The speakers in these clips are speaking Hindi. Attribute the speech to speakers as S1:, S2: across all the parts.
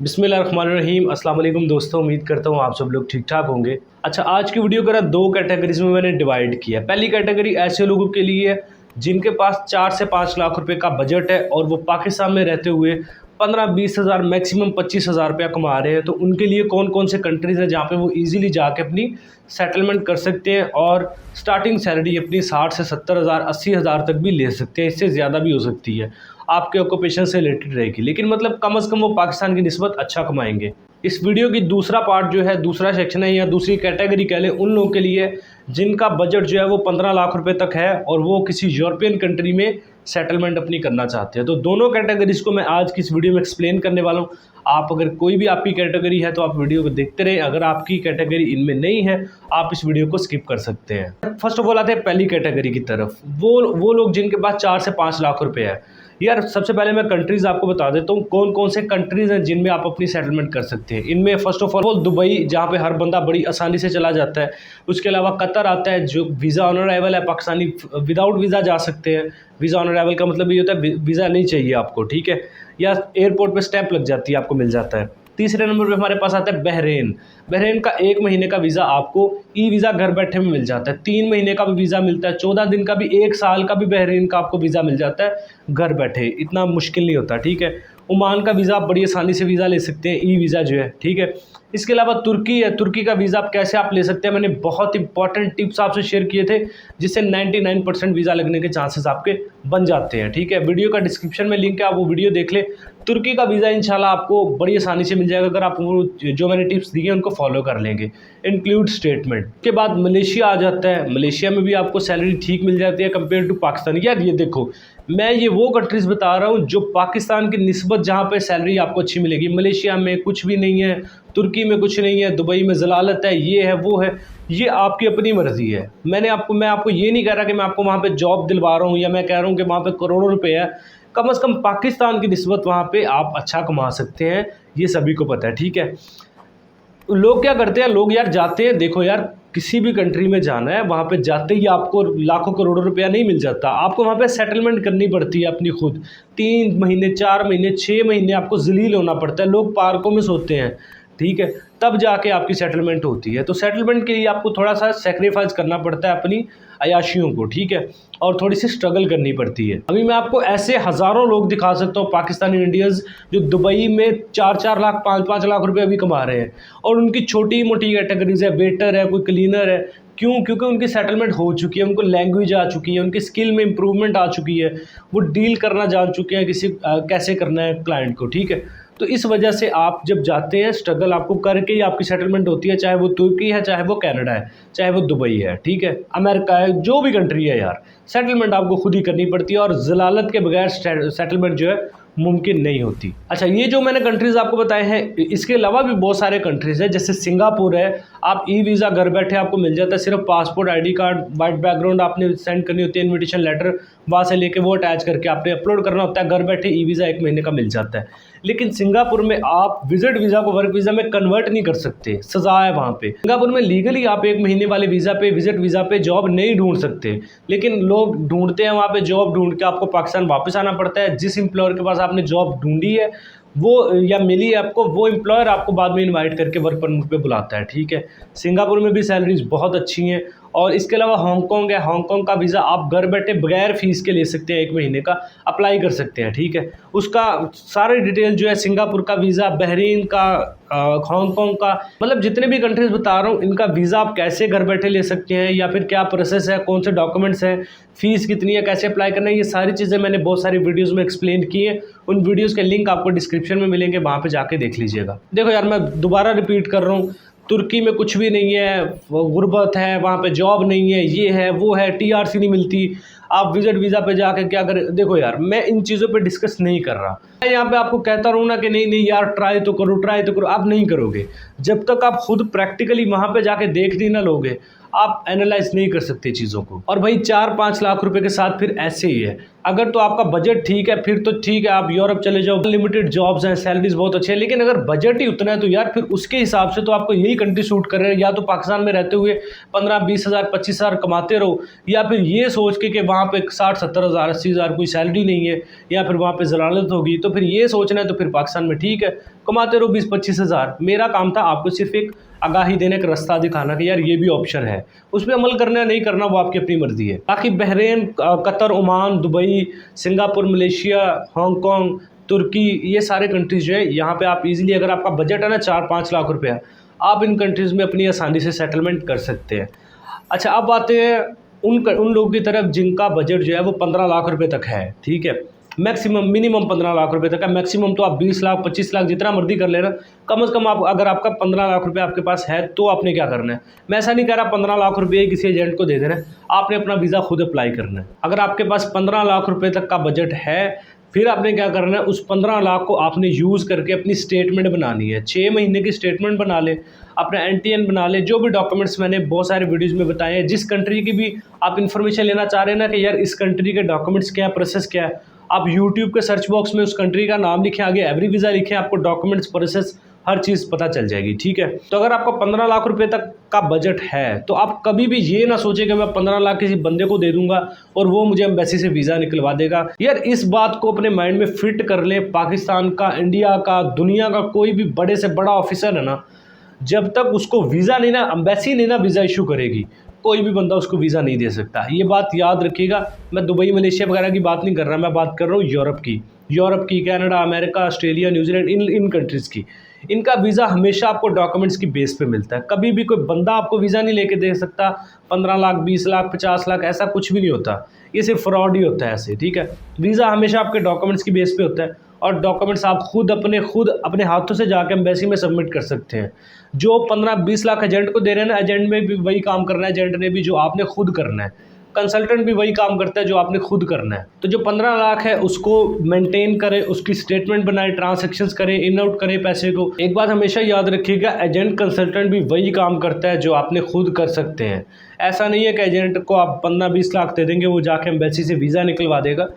S1: बिस्मिल्लाहिर्रहमानिर्रहीम। अस्सलाम वालेकुम दोस्तों, उम्मीद करता हूँ आप सब लोग ठीक ठाक होंगे। अच्छा, आज की वीडियो को ना दो कैटेगरीज में मैंने डिवाइड किया। पहली कैटेगरी ऐसे लोगों के लिए है जिनके पास 4 से 5 लाख रुपए का बजट है और वो पाकिस्तान में रहते हुए 15-20 हज़ार मैक्सिमम 25 हज़ार रुपया कमा रहे हैं। तो उनके लिए कौन कौन से कंट्रीज़ हैं जहाँ पे वो इजीली जाके अपनी सेटलमेंट कर सकते हैं और स्टार्टिंग सैलरी अपनी 60 से 70 हज़ार 80 हज़ार तक भी ले सकते हैं। इससे ज़्यादा भी हो सकती है, आपके ऑक्यूपेशन से रिलेटेड रहेगी, लेकिन मतलब कम से कम वो पाकिस्तान की निस्बत अच्छा कमाएंगे। इस वीडियो की दूसरा पार्ट जो है, दूसरा सेक्शन है या दूसरी कैटेगरी कह लें, उन लोगों के लिए जिनका बजट जो है वो 15 लाख रुपए तक है और वो किसी यूरोपियन कंट्री में सेटलमेंट अपनी करना चाहते हैं। तो दोनों कैटेगरीज को मैं आज की इस वीडियो में एक्सप्लेन करने वाला हूँ। आप अगर कोई भी आपकी कैटेगरी है तो आप वीडियो को देखते रहें, अगर आपकी कैटेगरी इनमें नहीं है आप इस वीडियो को स्किप कर सकते हैं। फर्स्ट ऑफ ऑल आते हैं पहली कैटेगरी की तरफ, वो लोग जिनके पास 4 से 5 लाख रुपए है। यार सबसे पहले मैं कंट्रीज़ आपको बता देता हूँ कौन कौन से कंट्रीज़ हैं जिनमें आप अपनी सेटलमेंट कर सकते हैं। इनमें फर्स्ट ऑफ ऑल दुबई, जहाँ पे हर बंदा बड़ी आसानी से चला जाता है। उसके अलावा कतर आता है, जो वीज़ा ऑन अराइवल है, पाकिस्तानी विदाउट वीज़ा जा सकते हैं। वीज़ा ऑन अराइवल का मतलब ये होता है वीज़ा नहीं चाहिए आपको, ठीक है, या एयरपोर्ट पर स्टैंप लग जाती है, आपको मिल जाता है। तीसरे नंबर पे हमारे पास आता है बहरीन। बहरीन का 1 महीने का वीज़ा आपको ई वीज़ा घर बैठे में मिल जाता है। 3 महीने का भी वीज़ा मिलता है, 14 दिन का भी, 1 साल का भी बहरीन का आपको वीज़ा मिल जाता है घर बैठे। इतना मुश्किल नहीं होता, ठीक है। ओमान का वीज़ा आप बड़ी आसानी से वीज़ा ले सकते हैं, ई वीज़ा जो है, ठीक है। इसके अलावा तुर्की है, तुर्की का वीज़ा आप कैसे आप ले सकते हैं, मैंने बहुत इंपॉर्टेंट टिप्स आपसे शेयर किए थे जिससे 99% वीज़ा लगने के चांसेस आपके बन जाते हैं, ठीक है। वीडियो का डिस्क्रिप्शन में लिंक है, आप वो वीडियो देख लें। तुर्की का वीज़ा इंशाल्लाह आपको बड़ी आसानी से मिल जाएगा अगर आप वो जो मैंने टिप्स दिए उनको फॉलो कर लेंगे। इंक्लूड स्टेटमेंट के बाद मलेशिया आ जाता है। मलेशिया में भी आपको सैलरी ठीक मिल जाती है कंपेयर टू पाकिस्तान। यार ये देखो, मैं ये वो कंट्रीज़ बता रहा हूँ जो पाकिस्तान की निस्बत जहाँ पे सैलरी आपको अच्छी मिलेगी। मलेशिया में कुछ भी नहीं है, तुर्की में कुछ नहीं है, दुबई में ज़लालत है, ये है वो है, ये आपकी अपनी मर्ज़ी है। मैं आपको ये नहीं कह रहा कि मैं आपको वहाँ पे जॉब दिलवा रहा हूँ या मैं कह रहा हूँ कि वहाँ पे करोड़ों रुपए है। कम से कम पाकिस्तान की निस्बत वहाँ पे आप अच्छा कमा सकते हैं, ये सभी को पता है, ठीक है। लोग क्या करते हैं, लोग यार जाते हैं, देखो यार किसी भी कंट्री में जाना है, वहाँ पे जाते ही आपको लाखों करोड़ों रुपया नहीं मिल जाता। आपको वहाँ पे सेटलमेंट करनी पड़ती है अपनी खुद। 3 महीने, 4 महीने, 6 महीने आपको जलील होना पड़ता है। लोग पार्कों में सोते हैं, ठीक है, तब जाके आपकी सेटलमेंट होती है। तो सेटलमेंट के लिए आपको थोड़ा सा सेक्रीफाइस करना पड़ता है अपनी अयाशियों को, ठीक है, और थोड़ी सी स्ट्रगल करनी पड़ती है। अभी मैं आपको ऐसे हज़ारों लोग दिखा सकता हूँ पाकिस्तानी इंडियंस जो दुबई में 4-4 लाख 5-5 लाख रुपए अभी कमा रहे हैं और उनकी छोटी मोटी कैटेगरीज है, वेटर है, कोई क्लीनर है। क्यों? क्योंकि उनकी सेटलमेंट हो चुकी है, उनको लैंग्वेज आ चुकी है, उनकी स्किल में इंप्रूवमेंट आ चुकी है, वो डील करना जान चुके हैं किसी कैसे करना है क्लाइंट को, ठीक है। तो इस वजह से आप जब जाते हैं, स्ट्रगल आपको करके ही आपकी सेटलमेंट होती है, चाहे वो तुर्की है, चाहे वो कनाडा है, चाहे वो दुबई है, ठीक है, अमेरिका है, जो भी कंट्री है यार, सेटलमेंट आपको खुद ही करनी पड़ती है और ज़लालत के बगैर सेटलमेंट जो है मुमकिन नहीं होती। अच्छा, ये जो मैंने कंट्रीज़ आपको बताए हैं, इसके अलावा भी बहुत सारे कंट्रीज़ हैं, जैसे सिंगापुर है। आप ई वीज़ा घर बैठे आपको मिल जाता है, सिर्फ passport, ID card, white background आपने सेंड करनी होती है, इन्विटेशन लेटर वहाँ से लेके वो अटैच करके आपने अपलोड करना होता है, घर बैठे ई वीज़ा 1 महीने का मिल जाता है। लेकिन सिंगापुर में आप विजिट वीज़ा को वर्क वीज़ा में कन्वर्ट नहीं कर सकते, सज़ा है वहाँ पे। सिंगापुर में लीगली आप 1 महीने वाले वीज़ा पे, विजिट वीज़ा पे जॉब नहीं ढूंढ सकते, लेकिन लोग ढूंढते हैं वहाँ पे। जॉब ढूंढ के आपको पाकिस्तान वापस आना पड़ता है। जिस एम्प्लॉयर के पास आपने जॉब ढूंढी है वो या मिली है आपको, वो एम्प्लॉयर आपको बाद में इनवाइट करके वर्क परमिट पे बुलाता है, ठीक है। सिंगापुर में भी सैलरीज बहुत अच्छी हैं। और इसके अलावा हांगकॉन्ग है, हांगकॉन्ग का वीज़ा आप घर बैठे बगैर फ़ीस के ले सकते हैं, 1 महीने का अप्लाई कर सकते हैं, ठीक है। उसका सारी डिटेल जो है, सिंगापुर का वीज़ा, बहरीन का, हांगकॉन्ग का, मतलब जितने भी कंट्रीज़ बता रहा हूँ इनका वीज़ा आप कैसे घर बैठे ले सकते हैं या फिर क्या प्रोसेस है, कौन से डॉक्यूमेंट्स हैं, फ़ीस कितनी है, कैसे अप्लाई करना है, ये सारी चीज़ें मैंने बहुत सारी वीडियोज़ में एक्सप्लेन की है। उन वीडियोज़ के लिंक आपको डिस्क्रिप्शन में मिलेंगे, वहाँ पर जाके देख लीजिएगा। देखो यार, मैं दोबारा रिपीट कर रहा हूँ, तुर्की में कुछ भी नहीं है, वो गुर्बत है, वहाँ पे जॉब नहीं है, ये है वो है, टीआरसी नहीं मिलती, आप विजिट वीज़ा पे जाके क्या करें। देखो यार, मैं इन चीज़ों पे डिस्कस नहीं कर रहा, मैं यहाँ पे आपको कहता रहूँ ना कि नहीं नहीं यार ट्राई तो करो, ट्राई तो करो। आप नहीं करोगे जब तक आप खुद प्रैक्टिकली वहाँ पे जाके देख नहीं ना लोगे, आप एनालाइज नहीं कर सकते चीज़ों को। और भाई 4-5 लाख रुपए के साथ फिर ऐसे ही है। अगर तो आपका बजट ठीक है फिर तो ठीक है, आप यूरोप चले जाओ, लिमिटेड जॉब्स हैं, सैलरीज बहुत अच्छी है। लेकिन अगर बजट ही उतना है तो यार फिर उसके हिसाब से तो आपको यही कंट्री सूट कर रहे हैं, या तो पाकिस्तान में रहते हुए 15-20 हज़ार 25 हज़ार कमाते रहो, या फिर ये सोच के कि वहाँ पे 60-70 हज़ार 80 हज़ार कोई सैलरी नहीं है या फिर वहाँ पे ज़लालत होगी, तो फिर ये सोचना है तो फिर पाकिस्तान में ठीक है। कमाते रहो 20-25 हज़ार। मेरा काम था आपको सिर्फ एक आगाही देने का रास्ता दिखाना कि यार ये भी ऑप्शन है, उस पर अमल करना है नहीं करना वो आपकी अपनी मर्जी है। बाकी Bahrain, Qatar, Oman, Dubai, Singapore, Malaysia, Hong Kong, तुर्की, ये सारे कंट्रीज़ जो है यहाँ पे आप इजीली, अगर आपका बजट है ना 4-5 लाख रुपया, आप इन कंट्रीज़ में अपनी आसानी से सेटलमेंट कर सकते हैं। अच्छा, अब आते हैं उन लोगों की तरफ जिनका बजट जो है वो 15 लाख रुपए तक है, ठीक है। मैक्सिमम, मिनिमम 15 लाख रुपए तक है, मैक्सिमम तो आप 20 लाख 25 लाख जितना मर्जी कर लेना। कम से कम आप, अगर आपका 15 लाख रुपए आपके पास है तो आपने क्या करना है, मैं ऐसा नहीं कह रहा 15 लाख रुपये किसी एजेंट को दे देना है, आपने अपना वीज़ा खुद अप्लाई करना है। अगर आपके पास 15 लाख रुपये तक का बजट है, फिर आपने क्या करना है, उस 15 लाख को आपने यूज़ करके अपनी स्टेटमेंट बनानी है। 6 महीने की स्टेटमेंट बना ले, अपना NTN बना ले, जो भी डॉक्यूमेंट्स मैंने बहुत सारे वीडियोस में बताए हैं। जिस कंट्री की भी आप इन्फॉर्मेशन लेना चाह रहे हैं ना कि यार इस कंट्री के डॉक्यूमेंट्स क्या है, प्रोसेस क्या है, आप यूट्यूब के सर्च बॉक्स में उस कंट्री का नाम लिखें, आगे एवरी वीज़ा लिखें, आपको डॉक्यूमेंट्स, प्रोसेस, हर चीज़ पता चल जाएगी, ठीक है। तो अगर आपका 15 लाख रुपए तक का बजट है तो आप कभी भी ये ना सोचें कि मैं 15 लाख किसी बंदे को दे दूंगा और वो मुझे एम्बेसी से वीज़ा निकलवा देगा। यार इस बात को अपने माइंड में फिट कर लें, पाकिस्तान का, इंडिया का, दुनिया का कोई भी बड़े से बड़ा ऑफिसर है ना, जब तक उसको वीज़ा नहीं ना, एम्बेसी नहीं ना वीज़ा इशू करेगी, कोई भी बंदा उसको वीज़ा नहीं दे सकता। ये बात याद रखिएगा। मैं दुबई, मलेशिया वगैरह की बात नहीं कर रहा, मैं बात कर रहा हूँ यूरोप की, कनाडा, अमेरिका, ऑस्ट्रेलिया, न्यूजीलैंड, इन कंट्रीज़ की। इनका वीज़ा हमेशा आपको डॉक्यूमेंट्स की बेस पे मिलता है। कभी भी कोई बंदा आपको वीज़ा नहीं लेके दे सकता। 15 लाख, 20 लाख, 50 लाख, ऐसा कुछ भी नहीं होता, ये सिर्फ फ्रॉड ही होता है ऐसे, ठीक है। वीज़ा हमेशा आपके डॉक्यूमेंट्स की बेस पे होता है और डॉक्यूमेंट्स आप खुद अपने हाथों से जाकर एम्बेसी में सबमिट कर सकते हैं। जो 15-20 लाख एजेंट को दे रहे हैं ना, एजेंट में भी वही काम करना है, एजेंट ने भी, जो आपने खुद करना है। कंसल्टेंट भी वही काम करता है जो आपने खुद करना है। तो जो 15 लाख है उसको मेंटेन करें, उसकी स्टेटमेंट बनाए, ट्रांजैक्शंस करें, इन आउट करें पैसे को। एक बात हमेशा याद रखिएगा, एजेंट, कंसल्टेंट भी वही काम करता है जो आपने खुद कर सकते हैं। ऐसा नहीं है कि एजेंट को आप 15-20 लाख दे देंगे, वो जाके एम्बेसी से वीज़ा निकलवा देगा।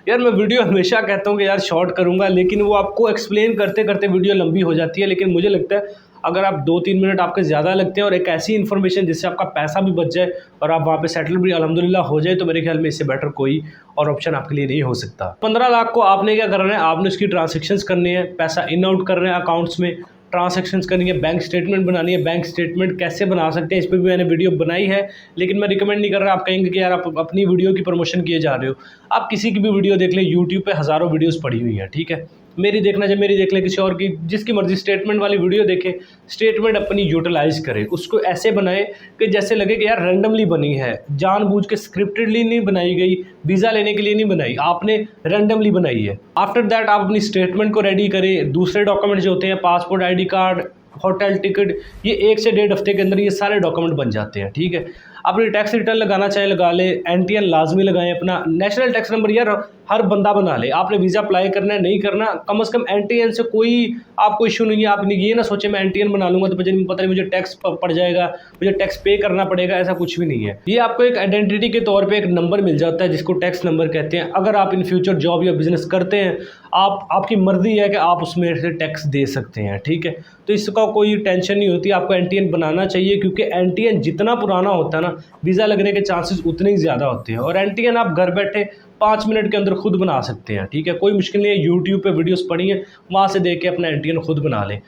S1: यार मैं वीडियो हमेशा कहता हूँ कि यार शॉर्ट करूँगा, लेकिन वो आपको एक्सप्लेन करते करते वीडियो लंबी हो जाती है। लेकिन मुझे लगता है अगर आप 2-3 मिनट आपके ज़्यादा लगते हैं और एक ऐसी इन्फॉर्मेशन जिससे आपका पैसा भी बच जाए और आप वहाँ पे सेटल भी अल्हम्दुलिल्लाह हो जाए, तो मेरे ख्याल में इससे बेटर कोई और ऑप्शन आपके लिए नहीं हो सकता। 15 लाख को आपने क्या करना है, आपने उसकी ट्रांजेक्शन्स करनी है, पैसा इन आउट करना है अकाउंट्स में, ट्रांजैक्शंस करनी है, बैंक स्टेटमेंट बनानी है। बैंक स्टेटमेंट कैसे बना सकते हैं इस पर भी मैंने वीडियो बनाई है, लेकिन मैं रिकमेंड नहीं कर रहा। आप कहेंगे कि यार आप अपनी वीडियो की प्रमोशन किए जा रहे हो। आप किसी की भी वीडियो देख लें, यूट्यूब पे हज़ारों वीडियोस पड़ी हुई हैं, ठीक है। मेरी देखना जब मेरी देख ले, किसी और की, जिसकी मर्जी स्टेटमेंट वाली वीडियो देखे, स्टेटमेंट अपनी यूटिलाइज करे, उसको ऐसे बनाए कि जैसे लगे कि यार रैंडमली बनी है, जानबूझ के स्क्रिप्टेडली नहीं बनाई गई, वीज़ा लेने के लिए नहीं बनाई, आपने रैंडमली बनाई है। आफ्टर दैट आप अपनी स्टेटमेंट को रेडी करें। दूसरे डॉक्यूमेंट जो होते हैं, passport, ID card, hotel ticket, ये 1 से 1.5 हफ्ते के अंदर ये सारे डॉक्यूमेंट बन जाते हैं, ठीक है। अपनी टैक्स रिटर्न लगाना चाहे लगा ले, NTN लाजमी लगाएं, अपना नेशनल टैक्स नंबर यार हर बंदा बना ले। आपने वीज़ा अप्लाई करना है, नहीं करना, कम से कम NTN से कोई आपको इशू नहीं है। आप ये ना सोचें मैं NTN बना लूँगा तो पता नहीं मुझे टैक्स पड़ जाएगा, मुझे टैक्स पे करना पड़ेगा, ऐसा कुछ भी नहीं है। ये आपको एक आइडेंटिटी के तौर पे एक नंबर मिल जाता है जिसको टैक्स नंबर कहते हैं। अगर आप इन फ्यूचर जॉब या बिजनेस करते हैं, आपकी मर्जी है कि आप उसमें से टैक्स दे सकते हैं, ठीक है। तो इसका कोई टेंशन नहीं होती, आपको NTN बनाना चाहिए, क्योंकि NTN जितना पुराना होता है ना, वीज़ा लगने के चांसेस उतने ही ज़्यादा होते हैं। और NTN आप घर बैठे 5 मिनट के अंदर खुद बना सकते हैं, ठीक है। कोई मुश्किल नहीं है, यूट्यूब पे वीडियोस पड़ी हैं, वहाँ से देख के अपना NTN खुद बना लें।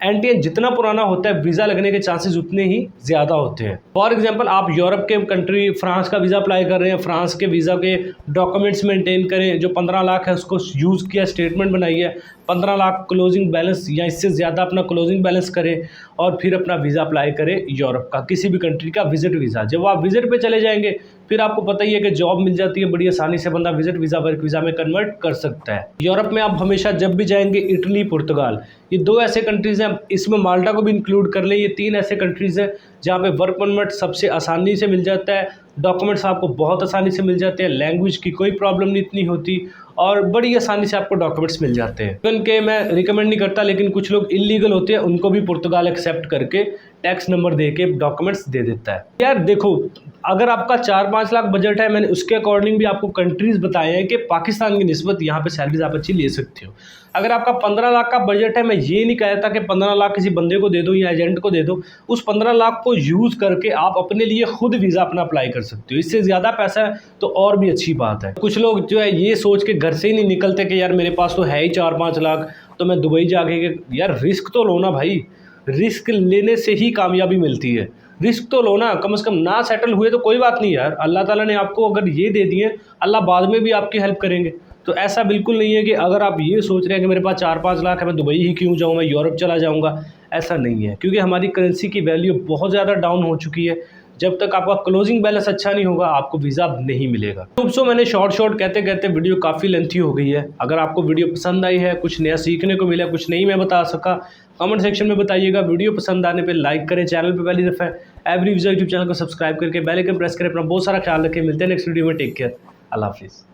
S1: NTN जितना पुराना होता है, वीज़ा लगने के चांसेस उतने ही ज़्यादा होते हैं। फॉर एग्जांपल आप यूरोप के कंट्री फ्रांस का वीज़ा अप्लाई कर रहे हैं, फ्रांस के वीज़ा के डॉक्यूमेंट्स मेंटेन करें। जो 15 लाख है उसको यूज़ किया, स्टेटमेंट बनाई है, 15 लाख क्लोजिंग बैलेंस या इससे ज़्यादा अपना क्लोजिंग बैलेंस करें और फिर अपना वीज़ा अप्लाई करें यूरोप का, किसी भी कंट्री का विजिट वीज़ा। जब आप विजिट पे चले जाएंगे, फिर आपको पता ही है कि जॉब मिल जाती है बड़ी आसानी से, बंदा विजिट वीज़ा वर्क वीज़ा में कन्वर्ट कर सकता है। यूरोप में आप हमेशा जब भी जाएंगे, इटली, पुर्तगाल, ये 2 ऐसे कंट्रीज़ हैं, इसमें माल्टा को भी इंक्लूड कर लें। ये 3 ऐसे कंट्रीज़ हैं जहाँ पे वर्क परमिट सबसे आसानी से मिल जाता है, डॉक्यूमेंट्स आपको बहुत आसानी से मिल जाते हैं, लैंग्वेज की कोई प्रॉब्लम नहीं इतनी होती और बड़ी आसानी से आपको डॉक्यूमेंट्स मिल जाते हैं। उनके मैं रिकमेंड नहीं करता, लेकिन कुछ लोग इलीगल होते हैं, उनको भी पुर्तगाल एक्सेप्ट करके टैक्स नंबर दे के डॉक्यूमेंट्स दे देता है। यार देखो, अगर आपका 4-5 लाख बजट है, मैंने उसके अकॉर्डिंग भी आपको कंट्रीज़ बताए हैं कि पाकिस्तान की निस्बत यहाँ पे सैलरीज आप अच्छी ले सकते हो। अगर आपका 15 लाख का बजट है, मैं ये नहीं कहता कि 15 लाख किसी बंदे को दे दो या एजेंट को दे दो, उस 15 लाख को यूज़ करके आप अपने लिए खुद वीज़ा अपना अप्लाई कर सकते हो। इससे ज़्यादा पैसा है तो और भी अच्छी बात है। कुछ लोग जो है ये सोच के घर से ही नहीं निकलते कि यार मेरे पास तो है ही 4-5 लाख, तो मैं दुबई जाके यार रिस्क तो लो ना भाई, रिस्क लेने से ही कामयाबी मिलती है। रिस्क तो लो ना, कम से कम ना सेटल हुए तो कोई बात नहीं यार, अल्लाह ताला ने आपको अगर ये दे दिए, अल्लाह बाद में भी आपकी हेल्प करेंगे। तो ऐसा बिल्कुल नहीं है कि अगर आप ये सोच रहे हैं कि मेरे पास 4-5 लाख है, मैं दुबई ही क्यों जाऊँ, मैं यूरोप चला जाऊँगा, ऐसा नहीं है, क्योंकि हमारी करेंसी की वैल्यू बहुत ज़्यादा डाउन हो चुकी है। जब तक आपका क्लोजिंग बैलेंस अच्छा नहीं होगा, आपको वीज़ा नहीं मिलेगा। तो मैंने शॉर्ट कहते कहते वीडियो काफ़ी लेंथी हो गई है। अगर आपको वीडियो पसंद आई है, कुछ नया सीखने को मिला, कुछ नहीं मैं बता सका, कमेंट सेक्शन में बताइएगा। वीडियो पसंद आने पे लाइक करें, चैनल पे पहली दफ़ा एवरी विजय यूट्यूब चैनल को सब्सक्राइब करके बेल आइकन प्रेस करें। अपना बहुत सारा ख्याल रखें। मिलते हैं नेक्स्ट वीडियो में। टेक केयर, अल्लाह हाफिज़।